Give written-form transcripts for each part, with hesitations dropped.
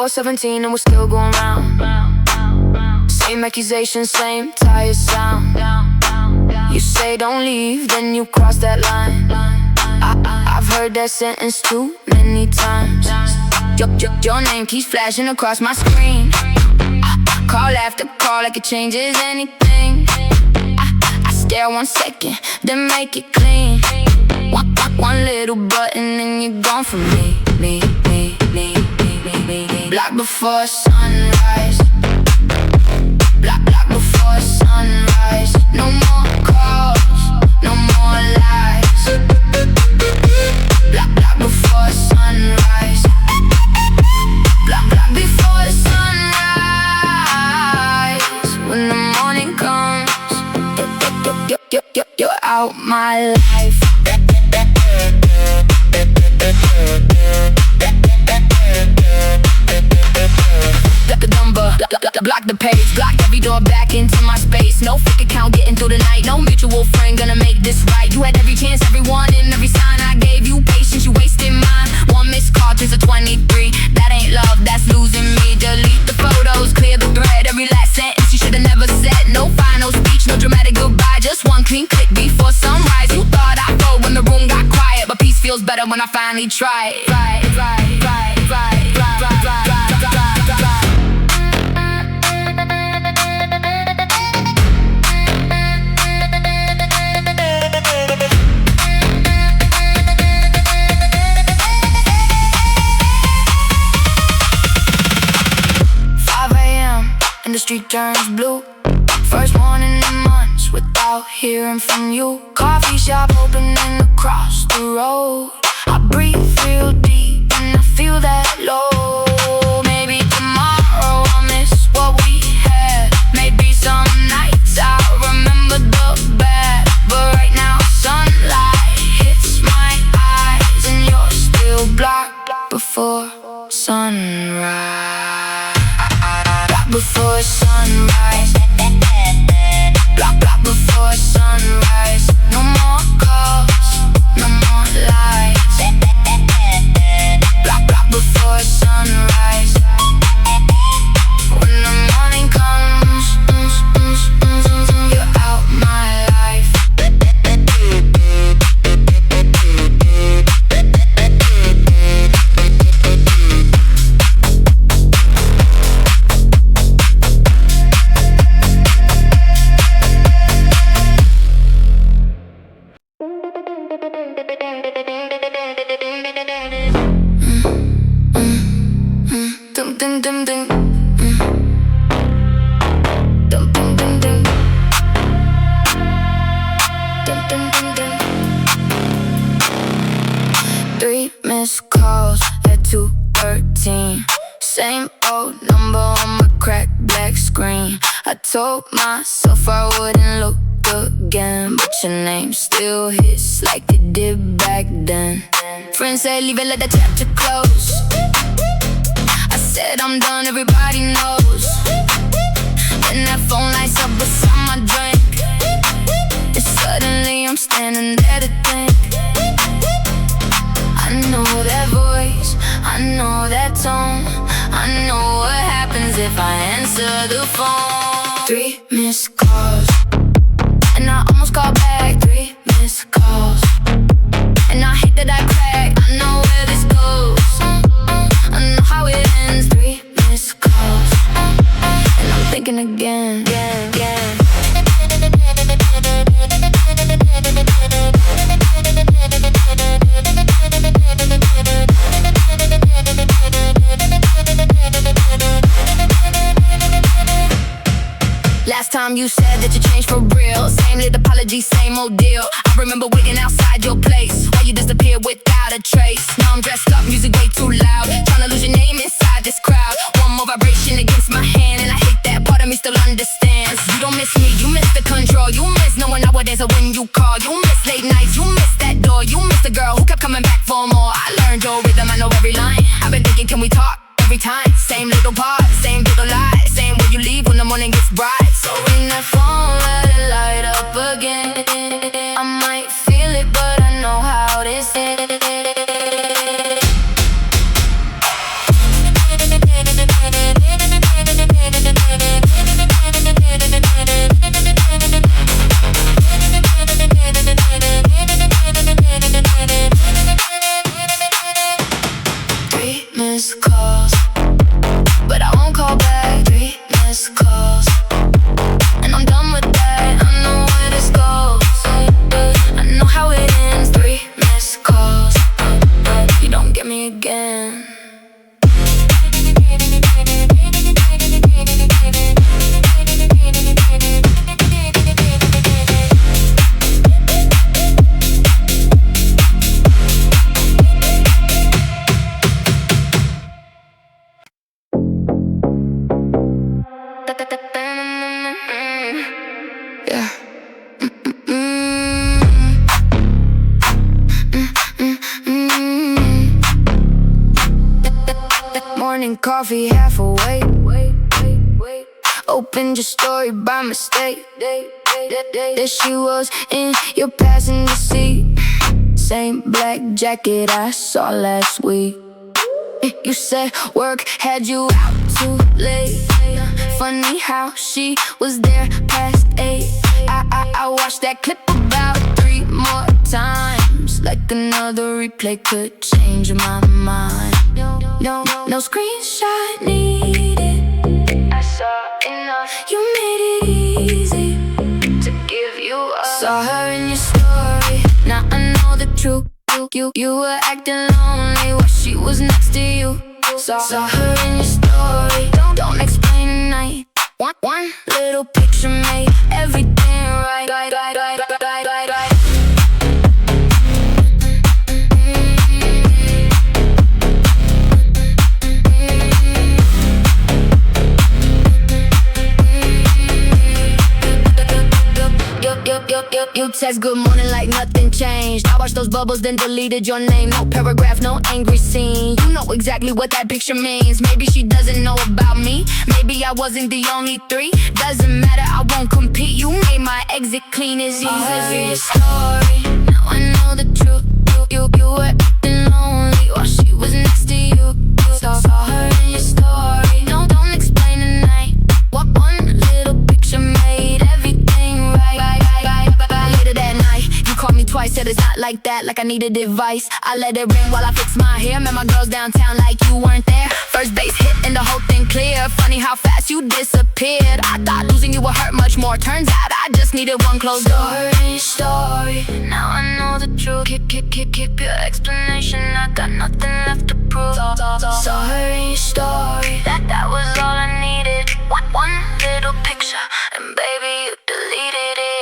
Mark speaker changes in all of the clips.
Speaker 1: 24, 17 and we're still going round. Same accusations, same tired sound. You say don't leave, then you cross that line. I've heard that sentence too many times. Your name keeps flashing across my screen. Call after call like it changes anything. I stare 1 second, then make it clean. One little button and you're gone from me. Block before sunrise. Block before sunrise. No more calls, no more lies. Block before sunrise. Block before sunrise. When the morning comes, you're out my life. Block the page, block every door back into my space. No fake account getting through the night. No mutual friend gonna make this right. You had every chance, everyone, and every sign I gave you. Patience, you wasted mine. 1 missed call turns to 23. That ain't love, that's losing me. Delete the photos, clear the thread. Every last sentence you should've never said. No final speech, no dramatic goodbye. Just one clean click before sunrise. You thought I'd go when the room got quiet, but peace feels better when I finally try it. Right. 5 a.m. and the street turns blue. First morning in months without hearing from you. Coffee shop opening across the road. I breathe real deep and I feel that low. Maybe tomorrow I'll miss what we had. Maybe some nights I'll remember the bad. But right now sunlight hits my eyes and you're still blocked before sunrise. Block before sunrise. Block before sunrise. No more calls, no more lies. Block before sunrise. When the morning comes, you're out my life. Dum dum dum dum. Dum dum dum dum. Dum dum dum dum. 3 missed calls at 2:13. Same old number on my cracked black screen. I told myself I wouldn't look again, but your name still hits like it did back then. Friends said leave it, let the chapter close. I said I'm done, everybody knows. Then that phone lights up beside my drink, and suddenly I'm standing there to think. I know that voice, I know that tone. I know what happens if I answer the phone. 3 missed calls, and I almost called back. 3 missed calls, and I hate that I cracked. I know where this goes, I know how it ends. 3 missed calls, and I'm thinking again. Last time you said that you changed for real. Same little apology, same old deal. I remember waiting outside your place while you disappeared without a trace. Now I'm dressed up, music way too loud, trying to lose your name inside this crowd. One more vibration against my hand, and I hate that part of me still understands. You don't miss me, you miss the control. You miss knowing nowadays when you call. You miss late nights, you miss that door. You miss the girl who kept coming back for more. I learned your rhythm, I know every line. I've been thinking, can we talk? Every time, same little part, same little lie, same way you leave when the morning gets bright. So ring that phone, let it light up again. I might feel it, but I know how this ends. missed calls, but I won't call back. 3 missed calls, and I'm done with that. I know where this goes, I know how it ends. 3 missed calls, you don't get me again. Morning coffee half awake. Opened your story by mistake. There she was in your passenger seat. Same black jacket I saw last week. You said work had you out too late. Funny how she was there past 8. I watched that clip about 3 more times. Like another replay could change my mind. No screenshot needed. I saw enough. You made it easy to give you up. Saw her in your story. Now I know the truth. You were acting lonely while she was next to you. Saw her in your story. Don't explain tonight. One little picture made everything right. You text good morning like nothing changed. I watched those bubbles then deleted your name. No paragraph, no angry scene. You know exactly what that picture means. Maybe she doesn't know about me. Maybe I wasn't the only 3. Doesn't matter, I won't compete. You made my exit clean as easy. Your story. Now I know the truth. You were acting lonely while she was next to you. Saw her in your story. No, don't explain tonight. What one little picture made everything right. Later that night, you called me twice, said it's not like that, like I needed advice. I let it ring while I fix my hair. Met my girls downtown like you weren't there. First base hit and the whole thing clear. Funny how fast you disappeared. I thought losing you would hurt much more. Turns out I just needed one closed door. Saw her in your story. Now I know the truth. Keep your explanation. I got nothing left to prove. Saw her in your story. That was all I needed. One little picture, and baby you deleted it.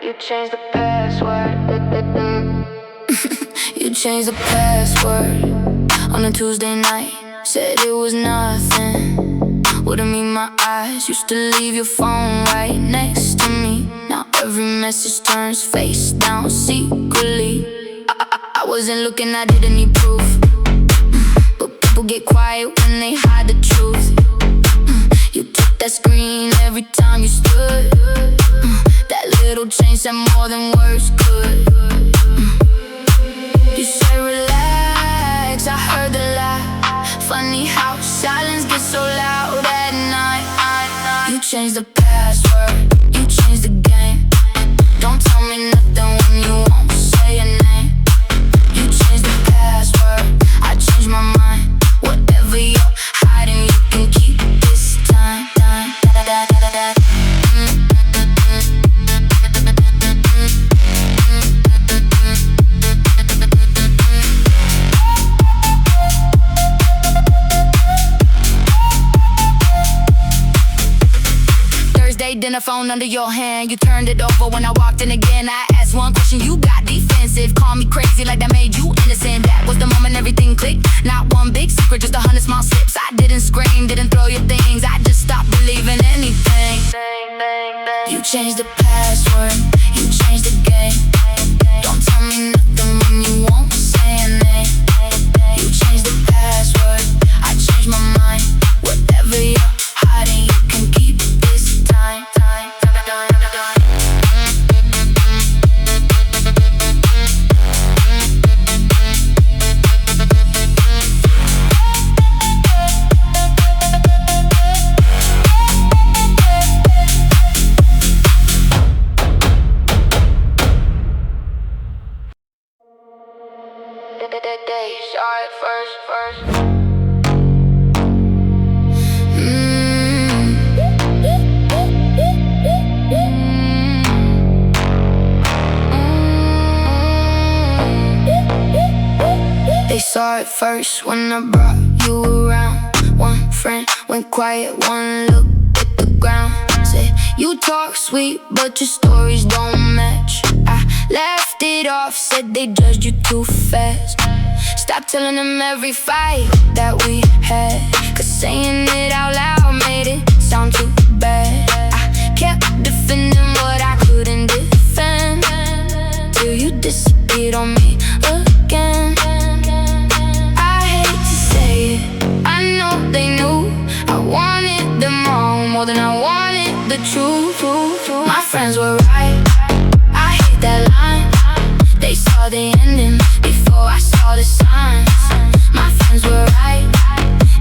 Speaker 1: You changed the password. You changed the password on a Tuesday night. Said it was nothing. Wouldn't meet my eyes. Used to leave your phone right next to me. Now every message turns face down secretly. I wasn't looking, I didn't need proof. But people get quiet when they hide the truth. You took that screen every time you stood. That little change said more than words could. You said relax, I heard the lie. Funny how silence gets so loud at night. You changed the password, you changed the game. Don't tell me nothing when you won't say your name. You changed the password, I changed my mind. Whatever you're hiding, you can keep this time. Dinner phone under your hand. You turned it over when I walked in again. I asked one question, you got defensive. Call me crazy like that made you innocent. That was the moment everything clicked. Not one big secret, just 100 small slips. I didn't scream, didn't throw your things. I just stopped believing anything. You changed the password, you changed the game. Don't tell me nothing when you won't say a name. You changed the password, I changed my mind. Whatever you're hiding, you can keep this time. at first when I brought you around. One friend went quiet, one look at the ground. Said you talk sweet, but your stories don't match. I laughed it off, said they judged you too fast. Stopped telling them every fight that we had, 'cause saying it out loud made it sound too bad. I kept defending what I couldn't defend, till you disappeared on me again. I hate to say it, I know they knew I wanted them all more than I wanted the truth. My friends were right, I hate that line. They saw the ending before I saw the signs. My friends were right,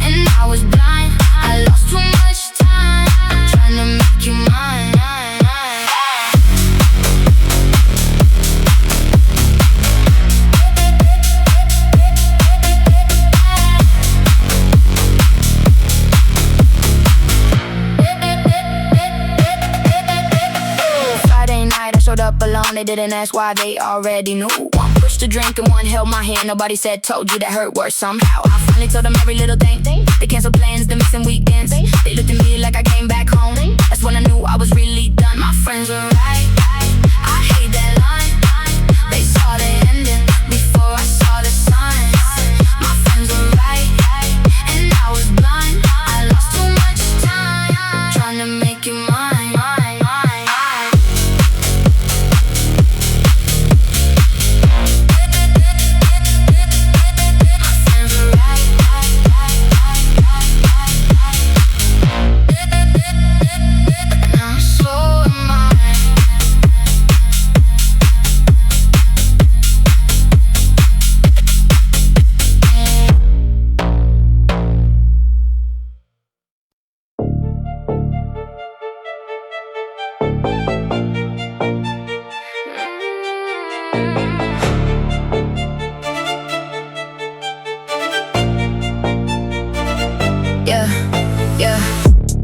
Speaker 1: and I was blind. I lost too much time trying to make you mine. Friday night I showed up alone, they didn't ask why, they already knew. One pushed a drink and one held my hand. Nobody said told you that hurt worse somehow. I finally told them every little thing. They canceled plans, the missing weekends. They looked at me like I came back home. That's when I knew I was really done. My friends were right, I hate that line. They saw the ending before I saw the signs. My friends were right, and I was blind. I lost too much time trying to make you mine.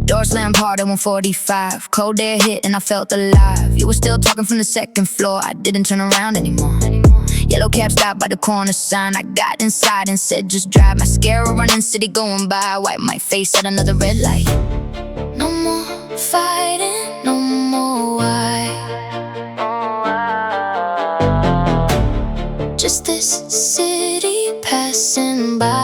Speaker 1: Door slammed hard at 1:45. Cold air hit and I felt alive. You were still talking from the second floor. I didn't turn around anymore. Yellow cab stopped by the corner sign. I got inside and said just drive. Mascara running, city going by. Wipe my face at another red light. No more fighting, no more why. Just this city passing by.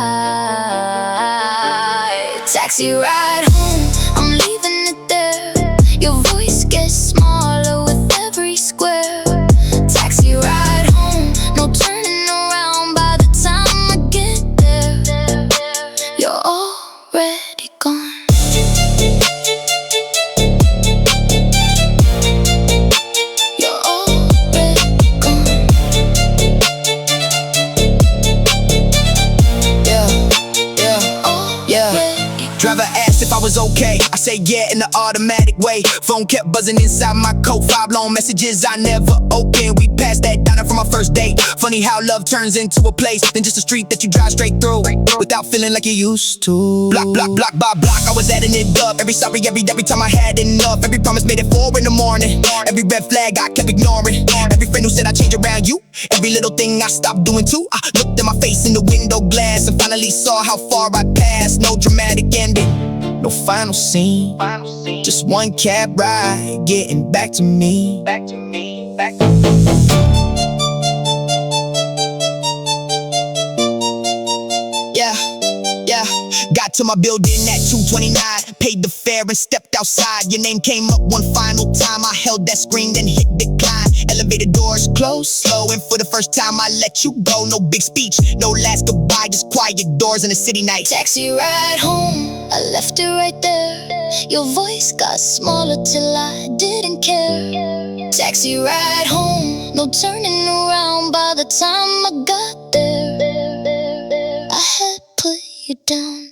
Speaker 1: Taxi ride home, I'm leaving it there. Your voice gets smaller with every square. Taxi ride home, no turning around by the time I get there. You're already gone. You're already gone.
Speaker 2: Driver asked if I was okay, I say yeah in the automatic way. Phone kept buzzing inside my coat, 5 long messages I never opened. We passed that diner from our first date. Funny how love turns into a place, then just a street that you drive straight through without feeling like you used to. Block, block, block by block, I was adding it up. Every sorry, every time I had enough. Every promise made at 4 in the morning. Every red flag I kept ignoring. Every friend who said I'd change around you. Every little thing I stopped doing too. I looked at my face in the window glass and finally saw how far I passed. No dramatic ending, no final scene, just one cab ride getting back to me. Back to me, back to me. Yeah, got to my building at 2:29, paid the fare and stepped outside. Your name came up one final time, I held that screen then hit decline. Elevator doors closed slow, and for the first time I let you go. No big speech, no last goodbye, just quiet doors in a city night.
Speaker 1: Taxi ride home, I left it right there. Your voice got smaller till I didn't care. Taxi ride home, no turning around by the time I got there. I had put you down.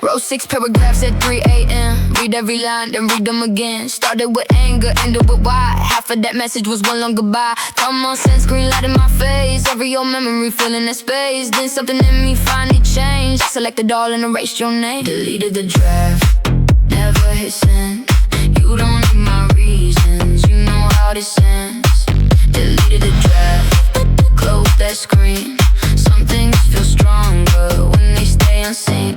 Speaker 1: Wrote 6 paragraphs at 3 a.m. Read every line, then read them again. Started with anger, ended with why. Half of that message was one long goodbye. Common sense, green light in my face. Every old memory filling that space. Then something in me finally changed. Selected all and erased your name. Deleted the draft, never hit send. You don't need my reasons, you know how this ends. Deleted the draft, close that screen. Some things feel stronger when they stay unseen.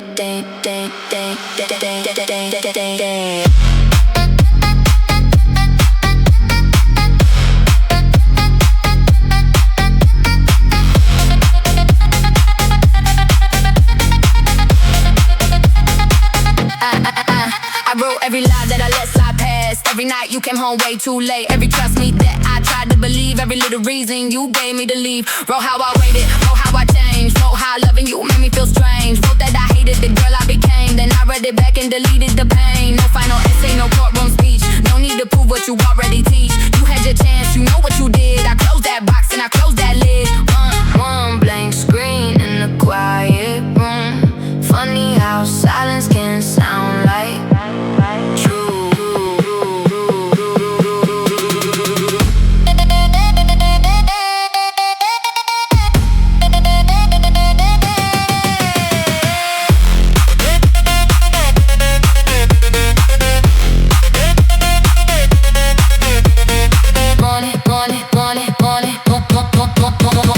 Speaker 1: I wrote every lie that I let slide past. Every night you came home way too late. Every trust me that I tried to believe. Every little reason you gave me to leave. Wrote how I waited, wrote how I changed. Wrote how loving you made me feel strange. Wrote that I hated the girl I became. Then I read it back and deleted the pain. No final essay, no courtroom speech. No need to prove what you already teach. You had your chance, you know what you did. I closed that box and I closed that lid. One blank screen in a quiet room. Funny how silence can sound like true.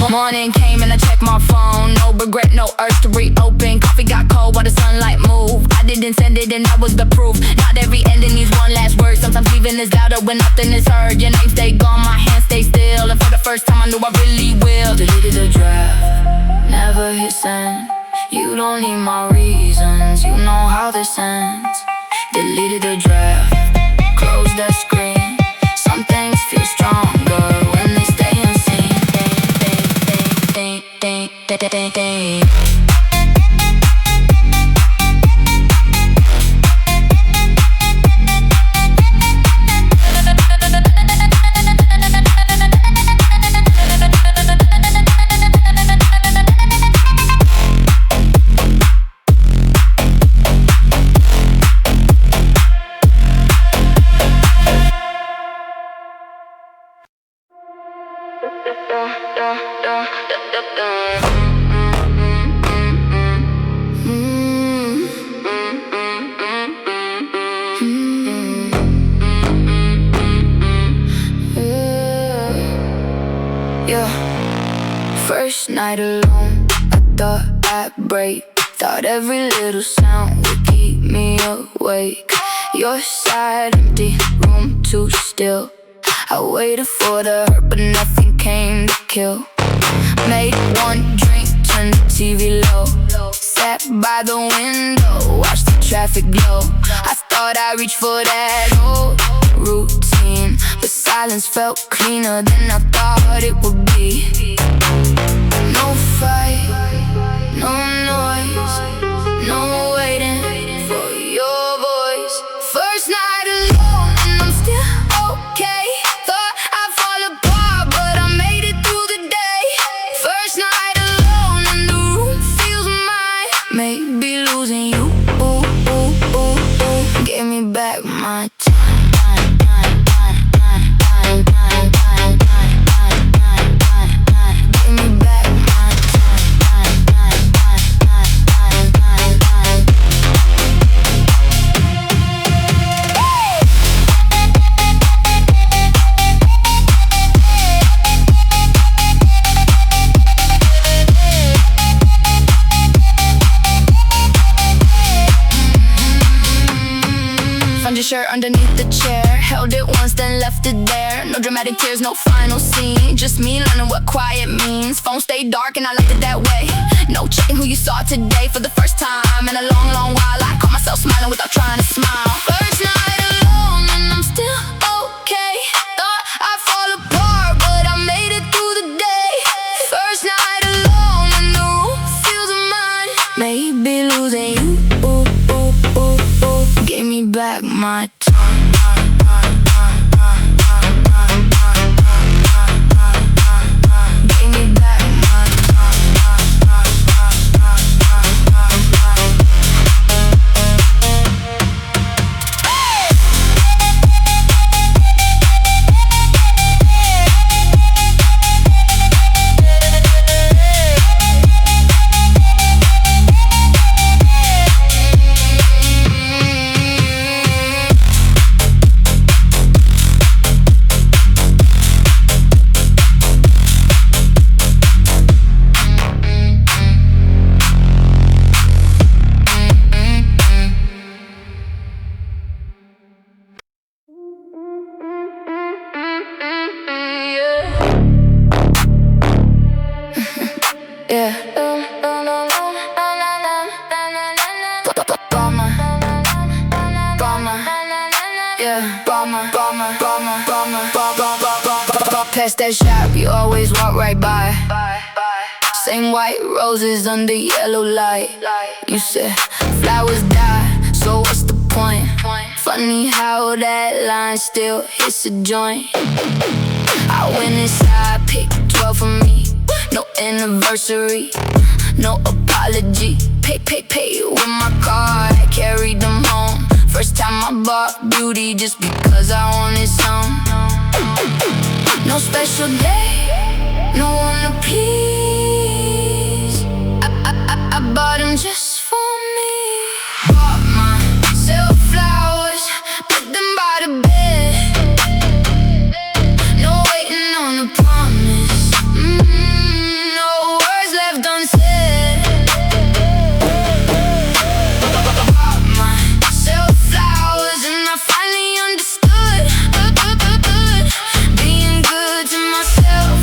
Speaker 1: Morning came and I checked my phone. No regret, no urge to reopen. Coffee got cold while the sunlight moved. I didn't send it and that was the proof. Not every ending needs one last word. Sometimes leaving is louder when nothing is heard. Your name stay gone, my hands stay still. And for the first time I knew I really will. Deleted the draft, never hit send. You don't need my reasons, you know how this ends. Deleted the draft, close that screen. Some things feel stronger when they stay unseen. First night alone, I thought I'd break. Thought every little sound would keep me awake. Your side empty, room too still. I waited for the hurt but nothing came to kill. Made one drink, turned the TV low. Sat by the window, watched the traffic glow. I thought I'd reach for that old routine, but silence felt cleaner than I thought it would be. No fight, no noise, no waiting for your voice. First night alone and I'm still okay. Thought I'd fall apart but I made it through the day. First night alone and the room feels mine. Maybe losing you, ooh, ooh, ooh, ooh, gave me back my time. Found your shirt underneath the chair. Held it once, then left it there. No dramatic tears, no final scene. Just me learning what quiet means. Phone stayed dark and I liked it that way. No checking who you saw today for the first time in a long, long while. I caught myself smiling without trying to smile. First night alone and I'm still okay. Thought I'd fall apart but I made it through the day. First night alone and the room feels mine. Maybe losing you, ooh, ooh, ooh, ooh, gave me back my time. Yeah. Bummer. Yeah. Bummer. Past that shop, you always walk right by. Same white roses under yellow light. You said flowers die, so what's the point? Funny how that line still hits a joint. I went inside, picked 12 for me. No anniversary, no apology. Pay with my card, I carried them home. First time I bought beauty just because I wanted some. No special day, no one to please. I bought them just for me. Bought myself flowers, put them by the bed. No waiting on a promise. No words left unsaid. Bought myself flowers and I finally understood. Being good to myself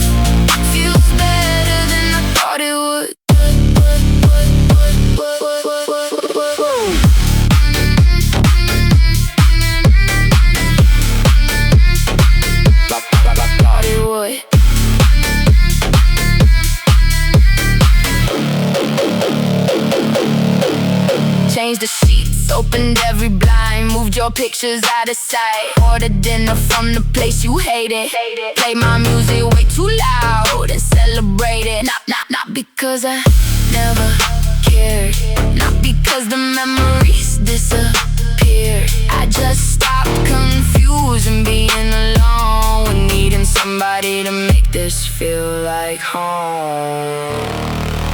Speaker 1: feels better than I thought it would. Changed the sheets, opened every blind, moved your pictures out of sight. Ordered dinner from the place you hated. Play my music way too loud and celebrate it. Not because I never cared, not because the memories disappeared. I just stopped confusing being alone with needing somebody to make this feel like home.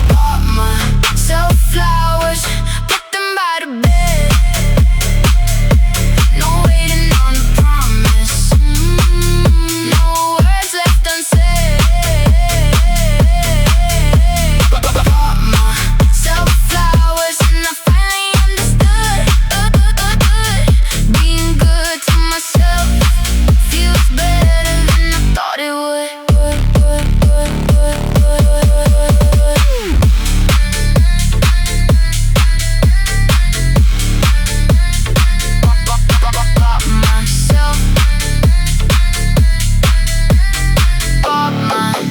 Speaker 1: Bought myself flowers, put them by the bed. No waiting on a promise. No words left unsaid. Bought myself flowers and I finally understood. Being good to myself feels better than I thought it would.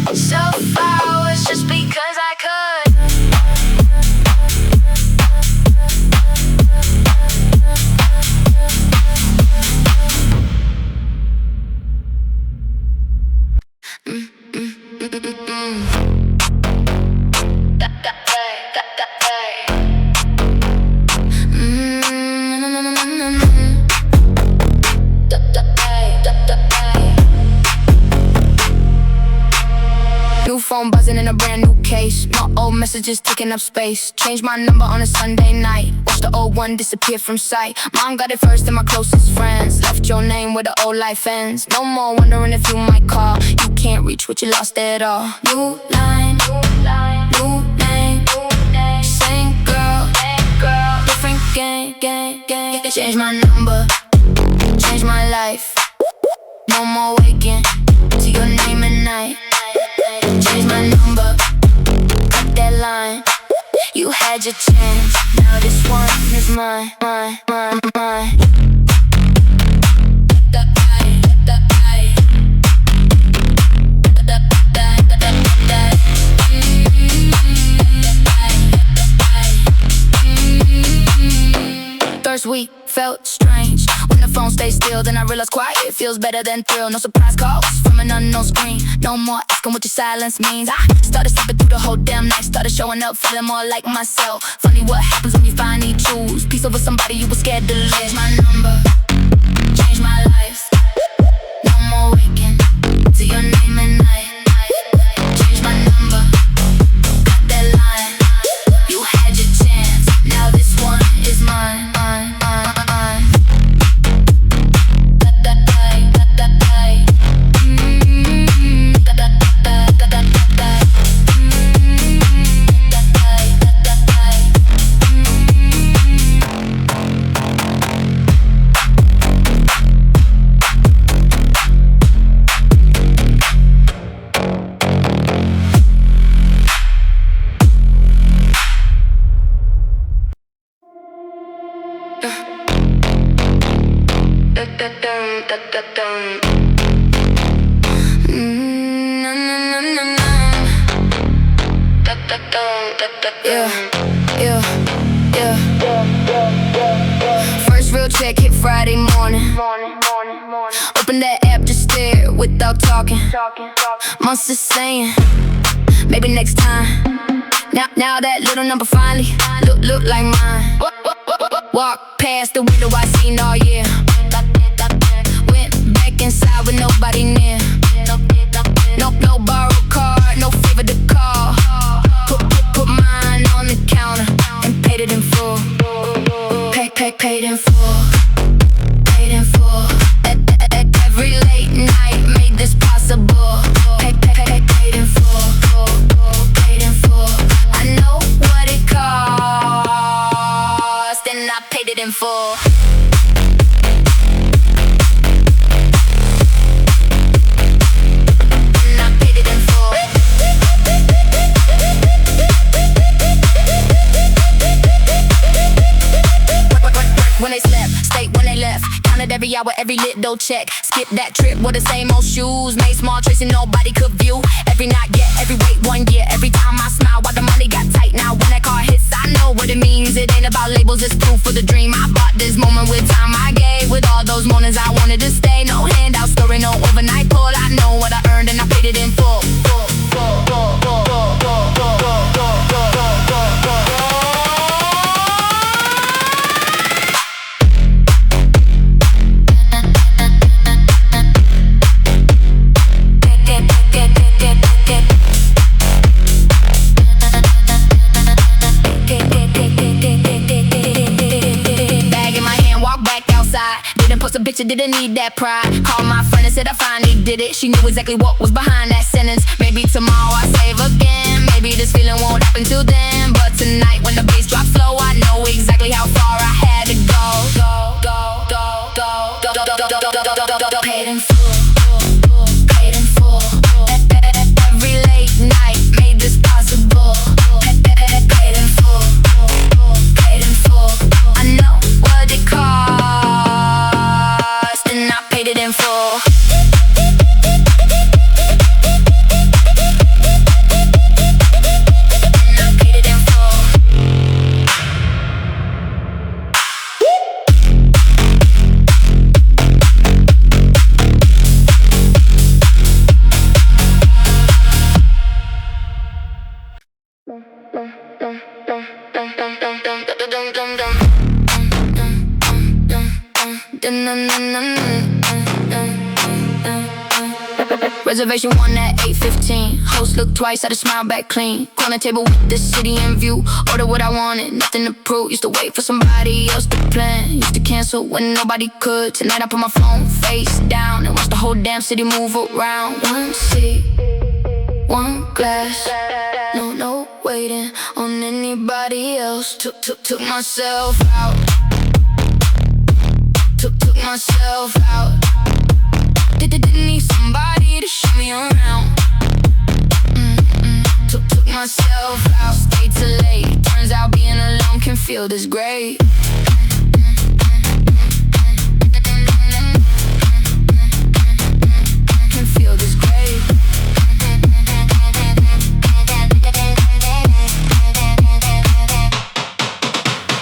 Speaker 1: Myself flowers just because I could. New phone buzzing in a brand new case. No old messages taking up space. Changed my number on a Sunday night. Watched the old one disappear from sight. Mom got it first and my closest friends. Left your name where the old life ends. No more wondering if you might call. You can't reach what you lost at all. New line, new name. Same girl, different game. Change my number, change my life. No more waking to your name at night. Change my number, cut that line. You had your chance, now this one is mine. First week felt strange. When the phone stayed still, then I realized quiet feels better than thrill. No surprise calls from an unknown screen. No more asking what your silence means. I started sleeping through the whole damn night. Started showing up, feeling more like myself. Funny what happens when you finally choose peace over somebody you were scared to lose. Change my number, change my life. No more waking to your name at night. Change my number, cut that line. You had your chance, now this one is mine. Yeah, yeah, yeah. First real check hit Friday morning. Open that app, just stare without talking. Monster saying, maybe next time. Now that little number finally look like mine. Walk past the window I seen all year. Went back inside with nobody near. No borrowed card, no favor to call. Put mine on the counter and paid it in full. Paid in full. Paid in full. Every late night made this possible. Paid in full. Paid in full. I know what it cost, and I paid it in full. When they slept, state when they left. Counted every hour, every lit dough check. Skip that trip with the same old shoes. Made small tracing nobody could view. Every night, yeah, every wait 1 year. Every time I smile while the money got tight. Now when that car hits, I know what it means. It ain't about labels, it's proof of the dream. I bought this moment with time I gave. With all those mornings I wanted to stay. No handout story, no overnight pull. I know what I earned and I paid it in full. Post a bitch, I didn't need that pride. Called my friend and said I finally did it. She knew exactly what was behind that sentence. Maybe tomorrow I save again. Maybe this feeling won't happen till then. But tonight when the bass drops slow, I know exactly how far I had to go. Paid in full. Paid in full. Every late night made this possible. Paid in full. Paid in full. I know what it cost, and I paid it in full. And I paid it in full. Reservation 1 at 8:15. Host looked twice, had to smile back clean. Corner table with the city in view. Order what I wanted, nothing to prove. Used to wait for somebody else to plan. Used to cancel when nobody could. Tonight I put my phone face down and watch the whole damn city move around. One seat, one glass. No waiting on anybody else. Took myself out. Took myself out. Didn't need somebody to show me around. Took myself out. Stayed till late. Turns out being alone can feel this great. Can feel this great.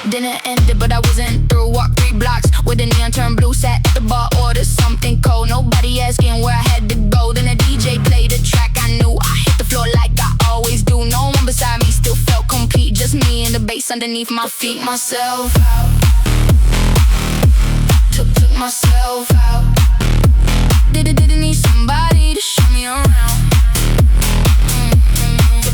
Speaker 1: Dinner ended, but I wasn't through. Walked 3 blocks with a neon turn blue. Sat at the bar, ordered something cold. Nobody asking where I had to go. Then the DJ played a track I knew. I hit the floor like I always do. No one beside me, still felt complete. Just me and the bass underneath my feet. Myself out. Took myself out. Didn't need somebody to show me around.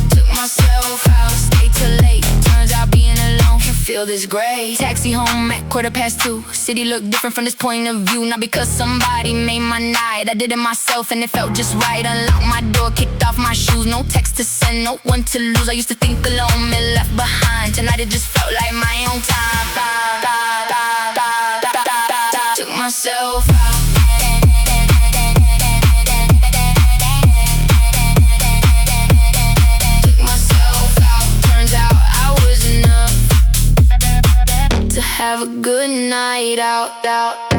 Speaker 1: Took myself out. Stayed till late. Turns out being alone can feel this great. Taxi home at 2:15. City looked different from this point of view. Not because somebody made my night. I did it myself and it felt just right. Unlocked my door, kicked off my shoes. No text to send, no one to lose. I used to think alone, been left behind. Tonight it just felt like my own time. Took myself out. Have a good night out.